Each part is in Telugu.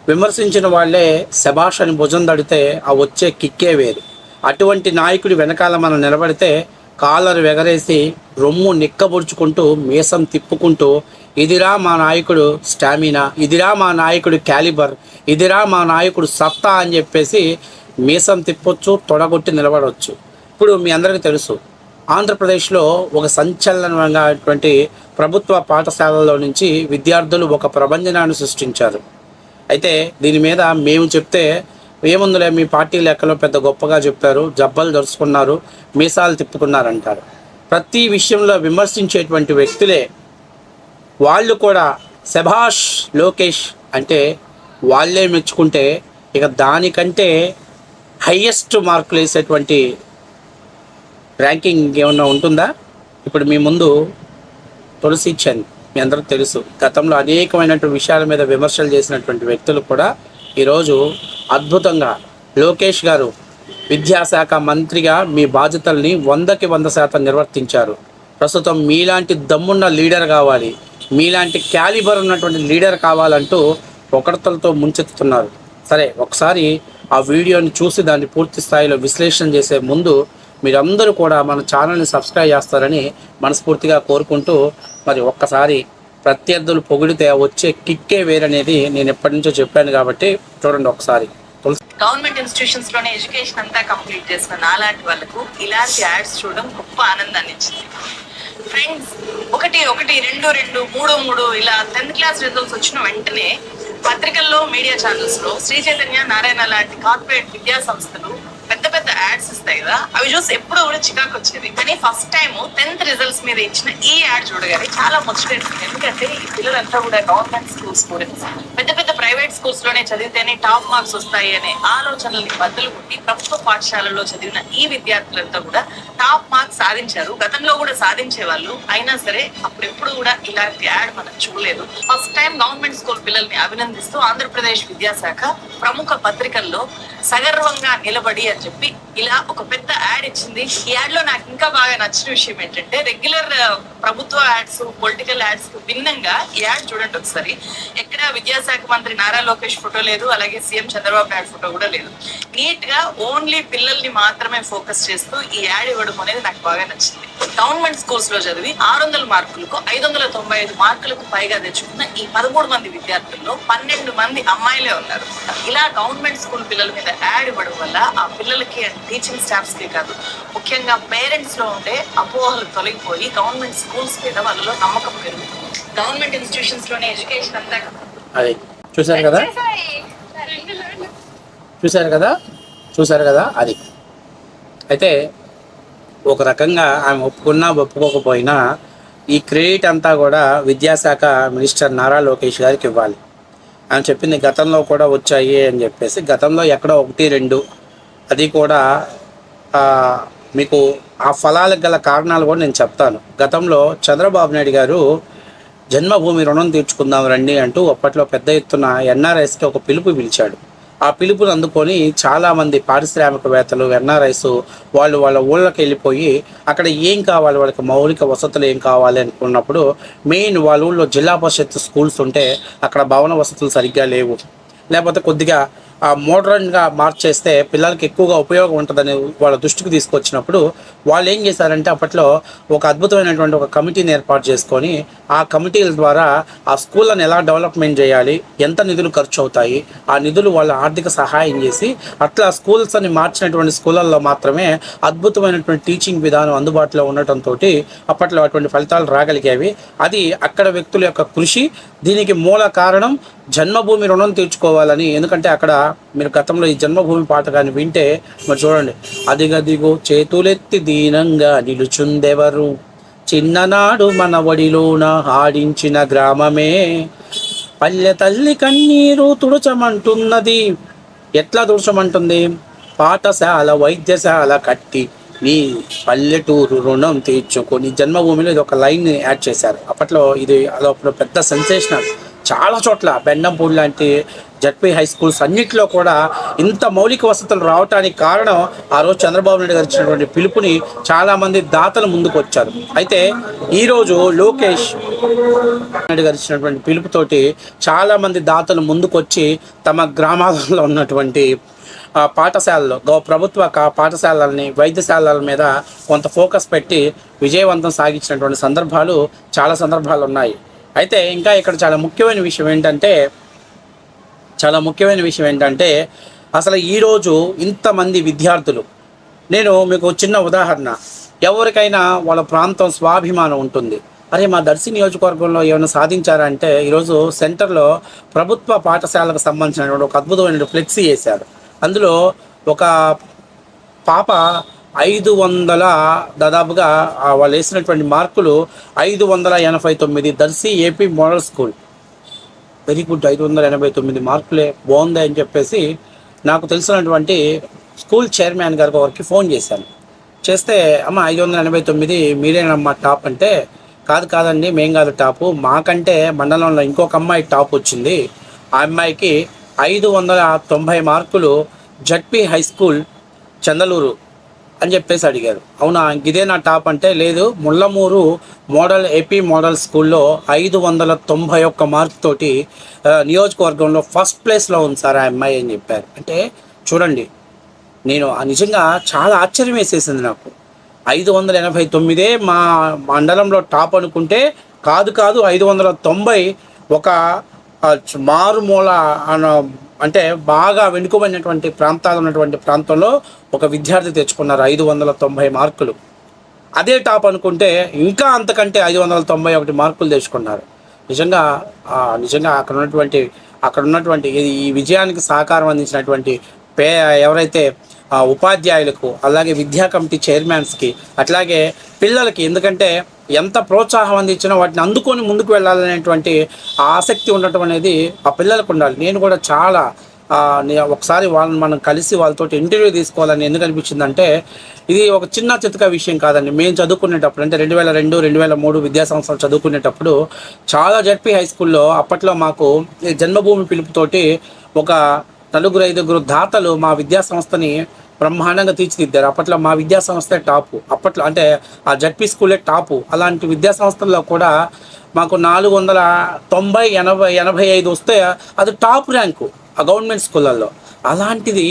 విమర్శించిన వాళ్ళే శభాష్ అని భుజం తడితే ఆ వచ్చే కిక్కే వేరు. అటువంటి నాయకుడి వెనకాల మనం నిలబడితే కాలర్ ఎగరేసి రొమ్ము నిక్కబొడుచుకుంటూ మీసం తిప్పుకుంటూ ఇదిరా మా నాయకుడు స్టామినా, ఇదిరా మా నాయకుడు క్యాలిబర్, ఇదిరా మా నాయకుడు సత్తా అని చెప్పేసి మీసం తిప్పొచ్చు, తొడగొట్టి నిలబడవచ్చు. ఇప్పుడు మీ అందరికీ తెలుసు, ఆంధ్రప్రదేశ్లో ఒక సంచలనమైనటువంటి ప్రభుత్వ పాఠశాలల్లో నుంచి విద్యార్థులు ఒక ప్రభంజనాన్ని సృష్టించారు. అయితే దీని మీద మేము చెప్తే ఏముందులే మీ పార్టీ లెక్కలో పెద్ద గొప్పగా చెప్పారు, జబ్బలు దరుచుకున్నారు, మీసాలు తిప్పుకున్నారంటారు. ప్రతి విషయంలో విమర్శించేటువంటి వ్యక్తులే వాళ్ళు కూడా శభాష్ లోకేష్ అంటే వాళ్ళే మెచ్చుకుంటే ఇక దానికంటే హయ్యెస్ట్ మార్కులు వేసేటువంటి ర్యాంకింగ్ ఏమన్నా ఉంటుందా? ఇప్పుడు మీ ముందు తులసి చంద్, మీ అందరికీ తెలుసు, గతంలో అనేకమైనటువంటి విషయాల మీద విమర్శలు చేసినటువంటి వ్యక్తులు కూడా ఈరోజు అద్భుతంగా లోకేష్ గారు విద్యాశాఖ మంత్రిగా మీ బాధ్యతల్ని 100కి 100% నిర్వర్తించారు. ప్రస్తుతం మీలాంటి దమ్మున్న లీడర్ కావాలి, మీలాంటి క్యాలిబర్ ఉన్నటువంటి లీడర్ కావాలంటూ పొగడ్తలతో ముంచెత్తుతున్నారు. సరే, ఒకసారి ఆ వీడియోని చూసి దాన్ని పూర్తి స్థాయిలో విశ్లేషణ చేసే ముందు మీరందరూ కూడా మన ఛానల్ని సబ్స్క్రైబ్ చేస్తారని మనస్ఫూర్తిగా కోరుకుంటూ, మరి ఒక్కసారి ప్రత్యర్థులు పొగిడితే వచ్చే కిక్కే వేరనేది నేను ఎప్పటి నుంచో చెప్పాను కాబట్టి చూడండి ఒకసారి. గవర్నమెంట్ ఇన్స్టిట్యూషన్స్ లోనే ఎడ్యుకేషన్ అంతా కంప్లీట్ చేసిన నాలాంటి వాళ్ళకు ఇలాంటి యాడ్స్ చూడడం గొప్ప ఆనందాన్ని ఇచ్చింది. ఫ్రెండ్స్, 1 1 2 2 3 3 ఇలా 10th క్లాస్ రిజల్ట్స్ వచ్చిన వెంటనే పత్రికల్లో, మీడియా ఛానల్స్ లో శ్రీ చైతన్య, నారాయణ లాంటి కార్పొరేట్ విద్యా సంస్థలు పెద్ద పెద్ద యాడ్స్ ఇస్తాయి కదా, అవి చూసి ఎప్పుడు కూడా చికాకు వచ్చేది. కానీ ఫస్ట్ టైం 10th రిజల్ట్స్ మీద ఇచ్చిన ఈ యాడ్ చూడగానే చాలా ముచ్చటేస్తుంది. ఎందుకంటే ఈ పిల్లలంతా కూడా గవర్నమెంట్ స్కూల్ స్టూడెంట్స్, పెద్ద పెద్ద ప్రైవేట్ స్కూల్స్ లోనే చదివితేనే టాప్ మార్క్స్ వస్తాయి అనే ఆలోచనల్ని బద్దలు కొట్టి ప్రభుత్వ పాఠశాలల్లో చదివిన ఈ విద్యార్థులంతా కూడా టాప్ మార్క్స్ సాధించారు. గతంలో కూడా సాధించే వాళ్ళు, అయినా సరే అప్పుడెప్పుడు కూడా ఇలాంటి యాడ్ మనం చూడలేదు. ఫస్ట్ టైం గవర్నమెంట్ స్కూల్ పిల్లల్ని అభినందిస్తూ ఆంధ్రప్రదేశ్ విద్యాశాఖ ప్రముఖ పత్రికల్లో సగర్వంగా నిలబడి అని చెప్పి ఇలా ఒక పెద్ద యాడ్ ఇచ్చింది. ఈ యాడ్ లో నాకు ఇంకా బాగా నచ్చిన విషయం ఏంటంటే, రెగ్యులర్ ప్రభుత్వ యాడ్స్, పొలిటికల్ యాడ్స్ కు భిన్నంగా ఈ యాడ్ చూడండి ఒకసారి. ఎక్కడ విద్యాశాఖ మంత్రి నారా లోకేష్ ఫోటో లేదు, అలాగే సీఎం చంద్రబాబు నాయుడు ఫోటో కూడా లేదు. నీట్ గా ఓన్లీ పిల్లల్ని మాత్రమే ఫోకస్ చేస్తూ ఈ యాడ్ ఇవ్వడం అనేది నాకు బాగా నచ్చింది. గవర్నమెంట్ స్కూల్స్ లో చదివి 600 మార్కులకు 595 మార్కులకు పైగా తెచ్చుకున్న ఈ 13 మంది విద్యార్థుల్లో 12 మంది అమ్మాయిలే ఉన్నారు. ఇలా గవర్నమెంట్ స్కూల్ పిల్లల మీద యాడ్ ఇవ్వడం వల్ల ఆ పిల్లలకి అండ్ టీచింగ్ స్టాఫ్స్ కి కాదు, ముఖ్యంగా పేరెంట్స్ లో ఉండే అపోహలు తొలగిపోయి గవర్నమెంట్ స్కూల్స్ మీద వాళ్ళలో నమ్మకం పెరుగుతుంది. గవర్నమెంట్ ఇన్స్టిట్యూషన్స్ లోనే ఎడ్యుకేషన్ అంతా అది చూసారు కదా అది. అయితే ఒక రకంగా ఆమె ఒప్పుకున్నా ఒప్పుకోకపోయినా ఈ క్రెడిట్ అంతా కూడా విద్యాశాఖ మినిస్టర్ నారా లోకేష్ గారికి ఇవ్వాలి. ఆమె చెప్పింది గతంలో కూడా వచ్చాయి అని చెప్పేసి, గతంలో ఎక్కడో 1 2 అది కూడా మీకు ఆ ఫలాలకు గల కారణాలు కూడా నేను చెప్తాను. గతంలో చంద్రబాబు నాయుడు గారు జన్మభూమి రుణం తీర్చుకుందాం రండి అంటూ అప్పట్లో పెద్ద ఎత్తున ఎన్ఆర్ఐస్కి ఒక పిలుపు పిలిచాడు. ఆ పిలుపుని అందుకొని చాలామంది పారిశ్రామికవేత్తలు, ఎన్ఆర్ఐస్ వాళ్ళ ఊళ్ళకి వెళ్ళిపోయి అక్కడ ఏం కావాలి, వాళ్ళకి మౌలిక వసతులు ఏం కావాలి అనుకున్నప్పుడు మెయిన్ వాళ్ళ ఊళ్ళో జిల్లా పరిషత్ స్కూల్స్ ఉంటే అక్కడ భవన వసతులు సరిగ్గా లేవు, లేకపోతే కొద్దిగా మోడర్న్గా మార్చేస్తే పిల్లలకి ఎక్కువగా ఉపయోగం ఉంటుందని వాళ్ళ దృష్టికి తీసుకొచ్చినప్పుడు వాళ్ళు ఏం చేశారంటే అప్పట్లో ఒక అద్భుతమైనటువంటి ఒక కమిటీని ఏర్పాటు చేసుకొని ఆ కమిటీల ద్వారా ఆ స్కూళ్ళని ఎలా డెవలప్మెంట్ చేయాలి, ఎంత నిధులు ఖర్చు అవుతాయి, ఆ నిధులు వాళ్ళ ఆర్థిక సహాయం చేసి అట్లా స్కూల్స్ అని మార్చినటువంటి స్కూళ్ళల్లో మాత్రమే అద్భుతమైనటువంటి టీచింగ్ విధానం అందుబాటులో ఉండటంతో అప్పట్లో అటువంటి ఫలితాలు రాగలిగేవి. అది అక్కడ వ్యక్తుల యొక్క కృషి. దీనికి మూల కారణం జన్మభూమి రుణం తీర్చుకోవాలని. ఎందుకంటే అక్కడ మీరు గతంలో ఈ జన్మభూమి పాట కానీ వింటే మరి చూడండి, అదిగదిగో చేతులెత్తి దీనంగా నిలుచుందెవరు, చిన్ననాడు మన ఒడిలోన ఆడించిన గ్రామమే, పల్లె తల్లి కన్నీరు తుడచమంటున్నది. ఎట్లా తుడచమంటుంది? పాఠశాల వైద్యశాల కట్టి నీ పల్లెటూరు రుణం తీర్చుకొని. జన్మభూమిలో ఇది ఒక లైన్ యాడ్ చేశారు. అప్పట్లో ఇది అదొక పెద్ద సెన్సేషనల్. చాలా చోట్ల బెండంపూడి లాంటి జడ్పీ హై స్కూల్స్ అన్నింటిలో కూడా ఇంత మౌలిక వసతులు రావడానికి కారణం ఆ రోజు చంద్రబాబు నాయుడు గారు ఇచ్చినటువంటి పిలుపుని చాలామంది దాతలు ముందుకు వచ్చారు. అయితే ఈరోజు లోకేష్ నాయుడు గారు ఇచ్చినటువంటి పిలుపుతోటి చాలామంది దాతలు ముందుకొచ్చి తమ గ్రామాలలో ఉన్నటువంటి పాఠశాలలో ప్రభుత్వ పాఠశాలల్ని వైద్యశాలల మీద కొంత ఫోకస్ పెట్టి విజయవంతం సాగించినటువంటి చాలా సందర్భాలు ఉన్నాయి. అయితే ఇంకా ఇక్కడ చాలా ముఖ్యమైన విషయం ఏంటంటే అసలు ఈరోజు ఇంతమంది విద్యార్థులు, నేను మీకు చిన్న ఉదాహరణ, ఎవరికైనా వాళ్ళ ప్రాంతం స్వాభిమానం ఉంటుంది. అరే మా దర్శి నియోజకవర్గంలో ఏమైనా సాధించారంటే ఈరోజు సెంటర్లో ప్రభుత్వ పాఠశాలకు సంబంధించినటువంటి ఒక అద్భుతమైన ఫ్లెక్సీ వేశారు. అందులో ఒక పాప 500 దాదాపుగా వాళ్ళు వేసినటువంటి మార్కులు 589, Darsi AP model school. Very good, 589 మార్కులే, బాగుంది అని చెప్పేసి నాకు తెలిసినటువంటి స్కూల్ చైర్మన్ గారికి ఒకరికి ఫోన్ చేశాను. చేస్తే అమ్మ 589 మీరేనమ్మా టాప్ అంటే, కాదండి మేం కాదు టాపు, మాకంటే మండలంలో ఇంకొక అమ్మాయి టాప్ వచ్చింది, ఆ అమ్మాయికి 590 మార్కులు జడ్పీ హై స్కూల్ చందలూరు అని చెప్పేసి అడిగారు. అవునా ఇదే నా టాప్ అంటే, లేదు ముళ్ళమూరు ఏపీ మోడల్ స్కూల్లో 591 మార్క్ తోటి నియోజకవర్గంలో ఫస్ట్ ప్లేస్లో ఉంది సార్ ఆ అమ్మాయి అని చెప్పారు. అంటే చూడండి, నేను నిజంగా చాలా ఆశ్చర్యం వేసేసింది నాకు. 589 మా మండలంలో టాప్ అనుకుంటే కాదు 590 ఒక మారుమూల అంటే బాగా వెనుకబడినటువంటి ప్రాంతాలు ఉన్నటువంటి ప్రాంతంలో ఒక విద్యార్థి తెచ్చుకున్నారు 590 మార్కులు. అదే టాప్ అనుకుంటే ఇంకా అంతకంటే 591 మార్కులు తెచ్చుకున్నారు. నిజంగా అక్కడ ఉన్నటువంటి ఈ విజయానికి సహకారం అందించినటువంటి ఎవరైతే ఉపాధ్యాయులకు, అలాగే విద్యా కమిటీ చైర్మన్స్కి, అట్లాగే పిల్లలకి, ఎందుకంటే ఎంత ప్రోత్సాహం అందించినా వాటిని అందుకొని ముందుకు వెళ్ళాలనేటువంటి ఆసక్తి ఉండటం అనేది ఆ పిల్లలకు ఉండాలి. నేను కూడా చాలా ఒకసారి మనం కలిసి వాళ్ళతో ఇంటర్వ్యూ తీసుకోవాలని ఎందుకు అనిపించిందంటే, ఇది ఒక చిన్న చితక విషయం కాదండి. మేము చదువుకునేటప్పుడు అంటే 2002, 2003 విద్యా సంవత్సరాలు చదువుకునేటప్పుడు చాలా జడ్పీ హై స్కూల్లో అప్పట్లో మాకు జన్మభూమి పిలుపుతోటి ఒక 4-5 దాతలు మా విద్యా సంస్థని బ్రహ్మాండంగా తీర్చిదిద్దారు. అప్పట్లో మా విద్యా సంస్థే టాపు, అప్పట్లో అంటే ఆ జడ్పీ స్కూలే టాపు. అలాంటి విద్యా సంస్థల్లో కూడా మాకు 490, 80, 85 వస్తే అది టాప్ ర్యాంకు ఆ గవర్నమెంట్ స్కూళ్ళల్లో. అలాంటిది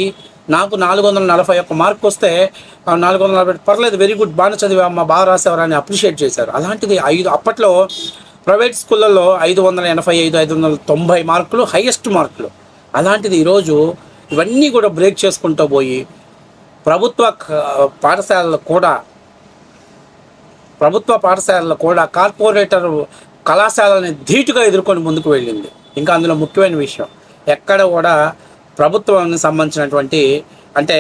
నాకు 441 మార్క్ వస్తే 440 పర్లేదు, వెరీ గుడ్, బాగా చదివామ్మా, బాగా రాసేవారని అప్రిషియేట్ చేశారు. అలాంటిది అప్పట్లో ప్రైవేట్ స్కూళ్ళల్లో 585, 590 మార్కులు హైయెస్ట్ మార్కులు. అలాంటిది ఈరోజు ఇవన్నీ కూడా బ్రేక్ చేసుకుంటూ పోయి ప్రభుత్వ పాఠశాలలు కూడా కార్పొరేటర్ కళాశాలని ధీటుగా ఎదుర్కొని ముందుకు వెళ్ళింది. ఇంకా అందులో ముఖ్యమైన విషయం, ఎక్కడ కూడా ప్రభుత్వానికి సంబంధించినటువంటి అంటే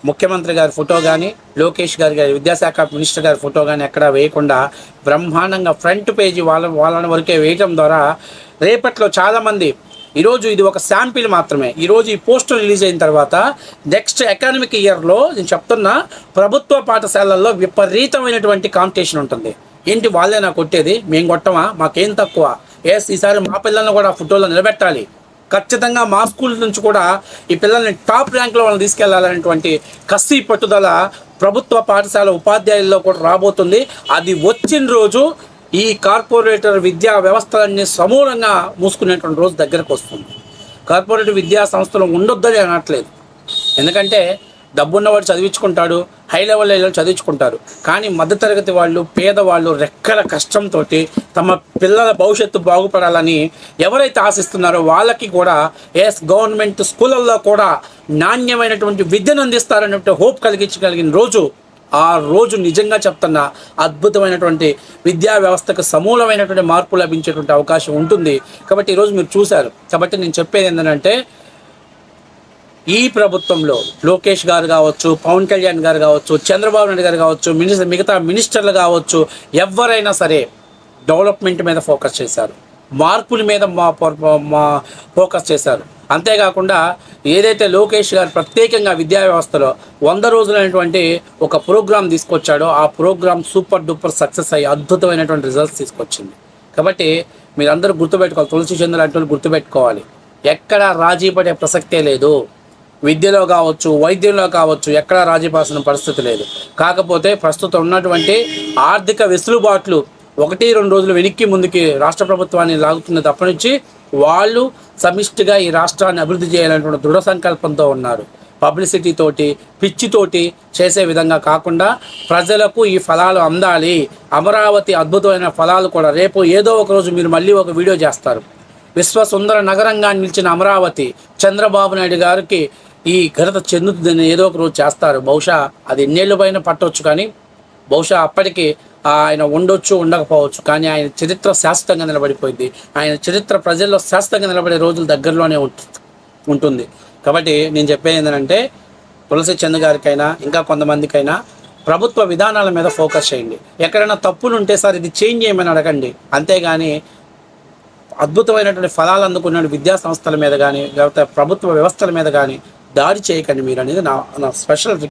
ముఖ్యమంత్రి గారి ఫోటో కానీ, లోకేష్ గారి విద్యాశాఖ మినిస్టర్ గారి ఫోటో కానీ ఎక్కడా వేయకుండా బ్రహ్మాండంగా ఫ్రంట్ పేజీ వాళ్ళని వరకే వేయటం ద్వారా రేపట్లో చాలామంది, ఈరోజు ఇది ఒక శాంపిల్ మాత్రమే, ఈరోజు ఈ పోస్టర్ రిలీజ్ అయిన తర్వాత నెక్స్ట్ అకాడమిక్ ఇయర్లో నేను చెప్తున్నా ప్రభుత్వ పాఠశాలల్లో విపరీతమైనటువంటి కాంపిటీషన్ ఉంటుంది. ఏంటి వాళ్ళే నాకు కొట్టేది, మేము కొట్టమా, మాకేం తక్కువ, ఈసారి మా పిల్లల్ని కూడా ఫోటోలో నిలబెట్టాలి, ఖచ్చితంగా మా స్కూల్ నుంచి కూడా ఈ పిల్లల్ని టాప్ ర్యాంక్లో వాళ్ళని తీసుకెళ్లాలనేటువంటి కసి పట్టుదల ప్రభుత్వ పాఠశాల ఉపాధ్యాయుల్లో కూడా రాబోతుంది. అది వచ్చిన రోజు ఈ కార్పొరేటర్ విద్యా వ్యవస్థలన్నీ సమూలంగా మూసుకునేటువంటి రోజు దగ్గరకు వస్తుంది. కార్పొరేట్ విద్యా సంస్థలు ఉండొద్దని అనట్లేదు, ఎందుకంటే డబ్బున్నవాడు చదివించుకుంటాడు, హై లెవెల్ చదివించుకుంటారు. కానీ మధ్యతరగతి వాళ్ళు, పేదవాళ్ళు రెక్కల కష్టంతో తమ పిల్లల భవిష్యత్తు బాగుపడాలని ఎవరైతే ఆశిస్తున్నారో వాళ్ళకి కూడా గవర్నమెంట్ స్కూళ్ళల్లో కూడా నాణ్యమైనటువంటి విద్యను అందిస్తారనే హోప్ కలిగించగలిగిన రోజు, ఆ రోజు నిజంగా చెప్తున్నా అద్భుతమైనటువంటి విద్యా వ్యవస్థకు సమూలమైనటువంటి మార్పు లభించేటువంటి అవకాశం ఉంటుంది. కాబట్టి ఈరోజు మీరు చూశారు. కాబట్టి నేను చెప్పేది ఏంటంటే, ఈ ప్రభుత్వంలో లోకేష్ గారు కావచ్చు, పవన్ కళ్యాణ్ గారు కావచ్చు, చంద్రబాబు నాయుడు గారు కావచ్చు, మిగతా మినిస్టర్లు కావచ్చు, ఎవరైనా సరే డెవలప్మెంట్ మీద ఫోకస్ చేశారు, మార్పుల మీద మా ఫోకస్ చేశారు. అంతేకాకుండా ఏదైతే లోకేష్ గారు ప్రత్యేకంగా విద్యా వ్యవస్థలో 100 రోజులైనటువంటి ఒక ప్రోగ్రాం తీసుకొచ్చాడో ఆ ప్రోగ్రాం సూపర్ డూపర్ సక్సెస్ అయ్యి అద్భుతమైనటువంటి రిజల్ట్స్ తీసుకొచ్చింది. కాబట్టి మీరందరూ గుర్తుపెట్టుకోవాలి, తులసి చంద్ర లాంటి వాళ్ళు గుర్తుపెట్టుకోవాలి. ఎక్కడ రాజీ పడే ప్రసక్తే లేదు. విద్యలో కావచ్చు, వైద్యంలో కావచ్చు, ఎక్కడా రాజీ పడాల్సిన పరిస్థితి లేదు. కాకపోతే ప్రస్తుతం ఉన్నటువంటి ఆర్థిక వెసులుబాట్లు 1-2 రోజులు వెనక్కి ముందుకి రాష్ట్ర ప్రభుత్వాన్ని లాగుతున్న తప్పనించి వాళ్ళు సమిష్టిగా ఈ రాష్ట్రాన్ని అభివృద్ధి చేయాలనేటువంటి దృఢ సంకల్పంతో ఉన్నారు. పబ్లిసిటీ తోటి, పిచ్చితోటి చేసే విధంగా కాకుండా ప్రజలకు ఈ ఫలాలు అందాలి. అమరావతి అద్భుతమైన ఫలాలు కూడా రేపు ఏదో ఒక రోజు మీరు మళ్ళీ ఒక వీడియో చేస్తారు. విశ్వసుందర నగరంగా నిలిచిన అమరావతి చంద్రబాబు నాయుడు గారికి ఈ ఘనత చెందుతుందని ఏదో ఒక రోజు చేస్తారు. బహుశా అది ఎన్నేళ్ళు పైన పట్టవచ్చు, కానీ బహుశా అప్పటికి ఆయన ఉండొచ్చు, ఉండకపోవచ్చు, కానీ ఆయన చరిత్ర శాశ్వతంగా నిలబడిపోయింది. ఆయన చరిత్ర ప్రజల్లో శాశ్వతంగా నిలబడే రోజులు దగ్గరలోనే ఉంటుంది. కాబట్టి నేను చెప్పేది ఏంటంటే తులసి చంద్ గారికైనా ఇంకా కొంతమందికైనా ప్రభుత్వ విధానాల మీద ఫోకస్ చేయండి. ఎక్కడైనా తప్పులు ఉంటే సార్ ఇది చేంజ్ చేయమని అడగండి. అంతేగాని అద్భుతమైనటువంటి ఫలాలు అందుకున్న విద్యా సంస్థల మీద కానీ లేకపోతే ప్రభుత్వ వ్యవస్థల మీద కానీ దాడి చేయకండి మీరు అనేది నా స్పెషల్